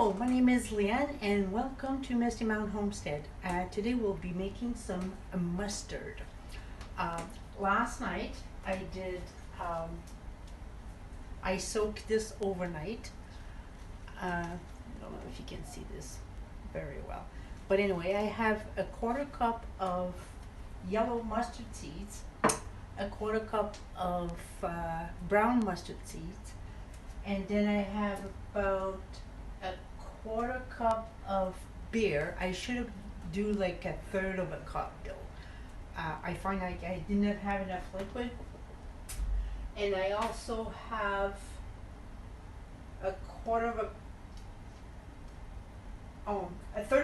Hello, my name is Leanne and welcome to Misty Mountain Homestead. Today we'll be making some mustard. Last night um, I soaked this overnight. I don't know if you can see this very well. But anyway, I have a quarter cup of yellow mustard seeds, a quarter cup of brown mustard seeds, and then I have about a quarter cup of beer. I should do like a third of a cup though. I find like I did not have enough liquid. And I also have a third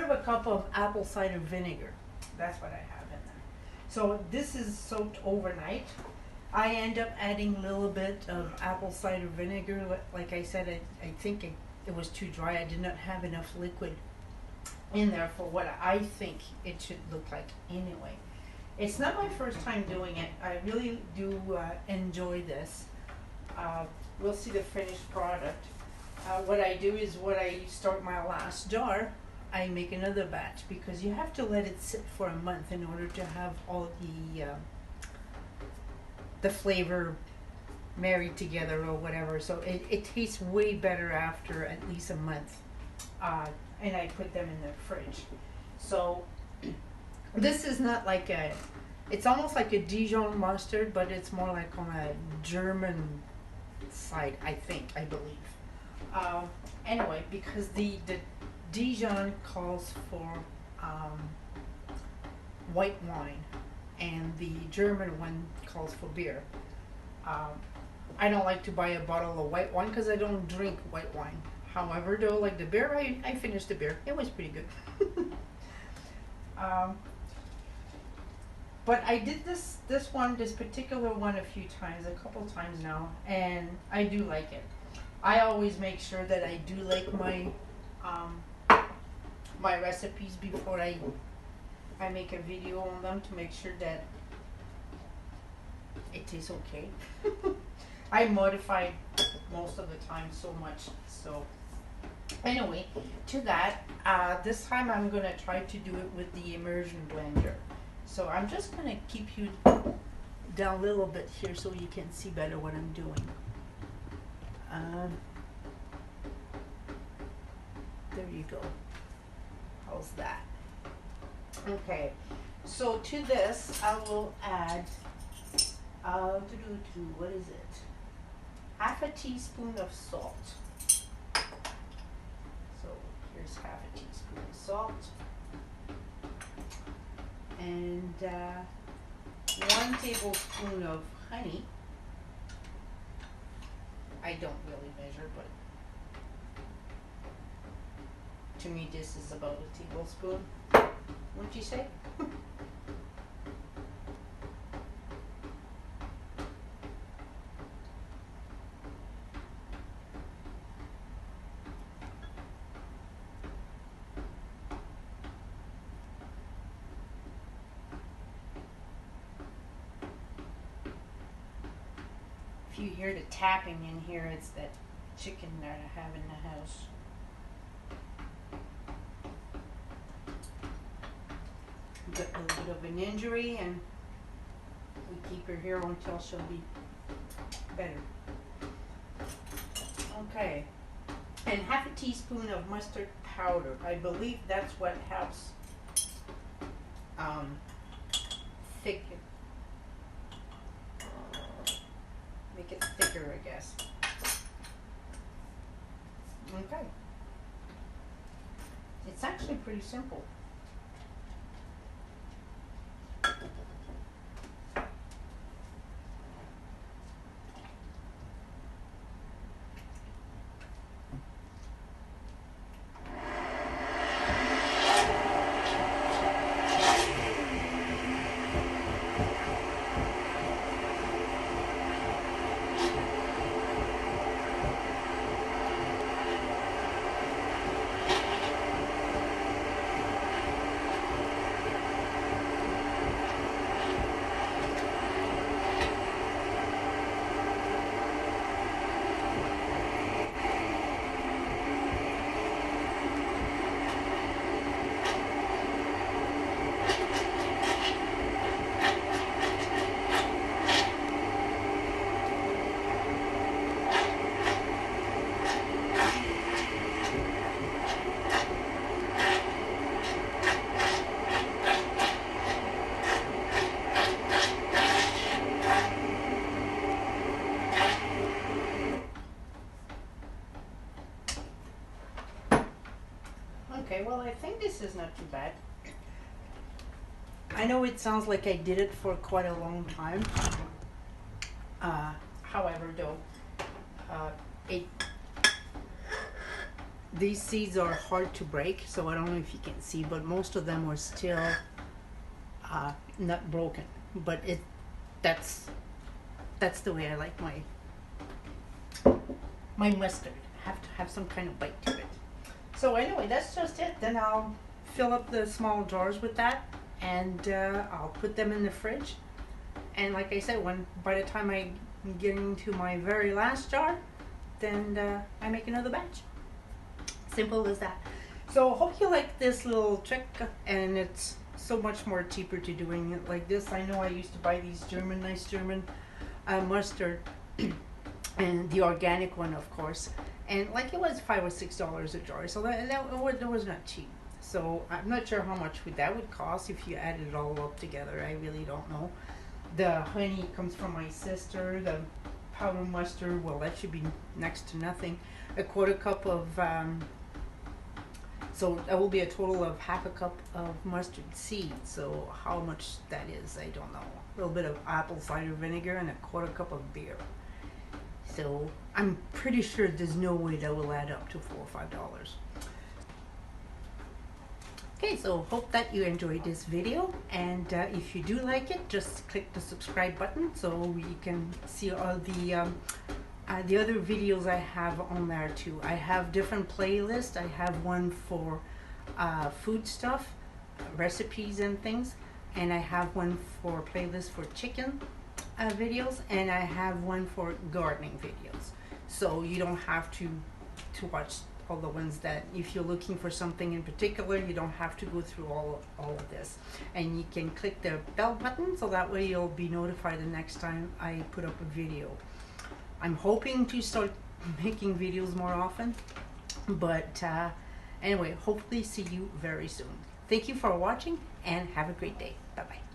of a cup of apple cider vinegar. That's what I have in there. So this is soaked overnight. I end up adding a little bit of apple cider vinegar. Like I said, I think it was too dry. I did not have enough liquid in there for what I think it should look like anyway. It's not my first time doing it. I really do enjoy this. We'll see the finished product. What I do is when I start my last jar, I make another batch because you have to let it sit for a month in order to have all the flavor married together or whatever. So it tastes way better after at least a month. And I put them in the fridge. So this is not like it's almost like a Dijon mustard, but it's more like on a German side, I believe. Anyway, because the Dijon calls for white wine, and the German one calls for beer. I don't like to buy a bottle of white wine because I don't drink white wine. However, though, like the beer, I finished the beer. It was pretty good. But I did this particular one a few times, a couple times now, and I do like it. I always make sure that I do like my my recipes before I make a video on them to make sure that it tastes okay. I modify most of the time so much. So anyway, to that, this time I'm gonna try to do it with the immersion blender. So I'm just gonna keep you down a little bit here so you can see better what I'm doing. There you go. How's that? Okay. So to this, I will add, what is it? Half a teaspoon of salt. So here's half a teaspoon of salt. And 1 tablespoon of honey. I don't really measure, but to me this is about a tablespoon. Wouldn't you say? If you hear the tapping in here, it's that chicken that I have in the house. Got a little bit of an injury, and we keep her here until she'll be better. Okay, and half a teaspoon of mustard powder. I believe that's what helps thicken. Make it thicker, I guess. Okay. It's actually pretty simple. Okay, well, I think this is not too bad. I know it sounds like I did it for quite a long time. However, though, uh, it these seeds are hard to break, so I don't know if you can see, but most of them are still not broken. But that's the way I like my mustard. Have to have some kind of bite to it. So anyway, that's just it. Then I'll fill up the small jars with that, and I'll put them in the fridge. And like I said, by the time I get into my very last jar, then I make another batch. Simple as that. So hope you like this little trick, and it's so much more cheaper to doing it like this. I know I used to buy these nice German mustard, and the organic one, of course, and like it was $5 or $6 a jar, so that was not cheap. So I'm not sure how much that would cost if you added it all up together. I really don't know. The honey comes from my sister. The powder mustard, well, that should be next to nothing. A quarter cup of so that will be a total of half a cup of mustard seed. So how much that is, I don't know. A little bit of apple cider vinegar and a quarter cup of beer. So I'm pretty sure there's no way that will add up to $4 or $5. Okay, so hope that you enjoyed this video, and if you do like it, just click the subscribe button so you can see all the other videos I have on there too. I have different playlists. I have one for food stuff, recipes and things, and I have one for playlist for chicken videos, and I have one for gardening videos. So you don't have to watch all the ones that, if you're looking for something in particular, you don't have to go through all of this. And you can click the bell button so that way you'll be notified the next time I put up a video. I'm hoping to start making videos more often, but anyway, hopefully see you very soon. Thank you for watching, and have a great day. Bye bye.